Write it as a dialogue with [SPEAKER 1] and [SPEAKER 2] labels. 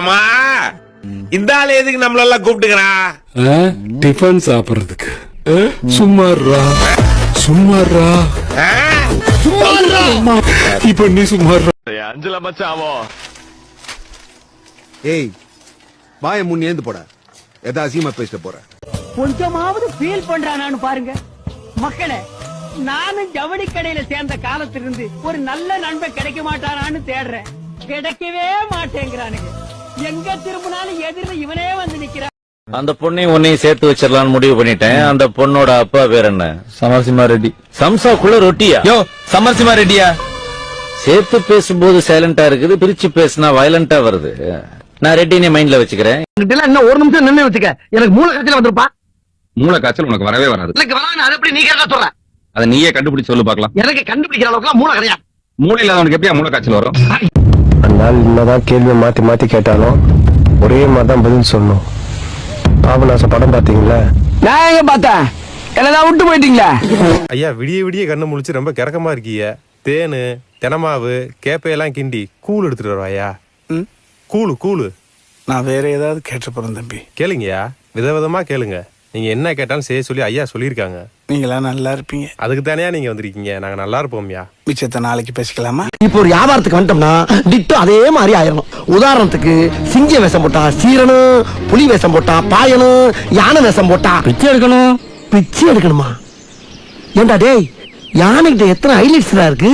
[SPEAKER 1] ஆமா இந்த ஆள் எதுக்கு நம்மளெல்லாம் கூப்பிட்டுக்கிறான்?
[SPEAKER 2] டிஃபன் சாப்பிடுறதுக்கு. சும்மாறா சும்மாறா இப்ப நீ சும்மாறா.
[SPEAKER 3] அஞ்சல மச்சாவோ.
[SPEAKER 4] ஏய் வாய முன் ஏந்து போட. எதா அசிங்கமா பேசிட்டு போற.
[SPEAKER 5] கொஞ்சமாவது ஃபீல் பண்றானான்னு பாருங்க மக்களே. நானும் ஜவுளி கடையில சேர்ந்த காலத்திலிருந்து ஒரு நல்ல நண்பன் கிடைக்க மாட்டானான்னு தேடுறேன். கிடைக்கவே மாட்டேங்கிறானுங்க. எங்க திரும்பினாலும் எதிரில் இவனே வந்து நிக்கிறான்.
[SPEAKER 6] அந்த பொண்ணையும் உன்னையும் சேர்த்து வச்சிடலாம்னு முடிவு பண்ணிட்டேன். அந்த பொண்ணோட அப்பா பேர் என்ன? சமரசிம்மா ரெட்டி. சம்சாக்குள்ள ரொட்டியா? யோ சமரசிம்மா ரெட்டியா? சேர்த்து பேசும்போது சைலண்டா இருக்குது, பிரிச்சு பேசினா வயலண்டா வருது. நான் ரெட்டினே மைண்ட்ல வச்சுக்கிறேன்.
[SPEAKER 5] இன்னும் ஒரு நிமிஷம் நின்று வச்சுக்க. எனக்கு மூளை காய்ச்சல் வந்திருப்பா.
[SPEAKER 7] மூளை காய்ச்சல் உனக்கு வரவே வராது.
[SPEAKER 5] எனக்கு வராது. அது எப்படி நீ கேட்க சொல்ற?
[SPEAKER 7] அதை நீயே கண்டுபிடிச்சு சொல்லு பாக்கலாம்.
[SPEAKER 5] எனக்கு கண்டுபிடிக்கிற அளவுக்கு மூளை கிடையாது.
[SPEAKER 7] மூளை இல்லாதவனுக்கு எப்படியா மூளை காய்ச்சல் வரும்?
[SPEAKER 8] அதனால என்னதான் கேள்வியை மாத்தி மாத்தி கேட்டாலும் ஒரே மாதிரி தான் பதில் சொல்லணும். பாபநாசம் படம் பாத்தீங்களா?
[SPEAKER 5] நான் எங்க பார்த்தேன்? என்னதான் விட்டு போயிட்டீங்களா?
[SPEAKER 9] ஐயா விடிய விடிய கண்ணு முழிச்சு ரொம்ப கிறக்கமா இருக்கீங்க. தேனு தெனமாவு கேப்பையெல்லாம் கிண்டி கூழ் எடுத்துட்டு வருவாயா? கூழு கூழு.
[SPEAKER 2] நான் வேற ஏதாவது கேட்டு போறேன் தம்பி.
[SPEAKER 9] கேளுங்கய்யா, விதவிதமா கேளுங்க. நீங்க என்ன கேட்டாலும் செய்ய சொல்லி ஐயா சொல்லியிருக்காங்க.
[SPEAKER 2] நீங்களா நல்லா இருப்பீங்க.
[SPEAKER 9] அதுக்கு தானே நீங்க வந்திருக்கீங்க. நாங்க நல்லா இருப்போம்யா.
[SPEAKER 2] மிச்சத்தை நாளைக்கு பேசிக்கலாமா?
[SPEAKER 10] இப்போ ஒரு வியாபாரத்துக்கு வந்துட்டோம்னா டிட்டோ அதே மாதிரி ஆயிரணும். உதாரணத்துக்கு சிங்க வேஷம் போட்டா சீரணும், புலி வேஷம் போட்டா பாயணும், யானை வேஷம் போட்டா பிச்சை எடுக்கணும். பிச்சை எடுக்கணுமா? ஏண்டா டேய், யானைகிட்ட எத்தனை ஹைலைட்ஸ் இருக்கு?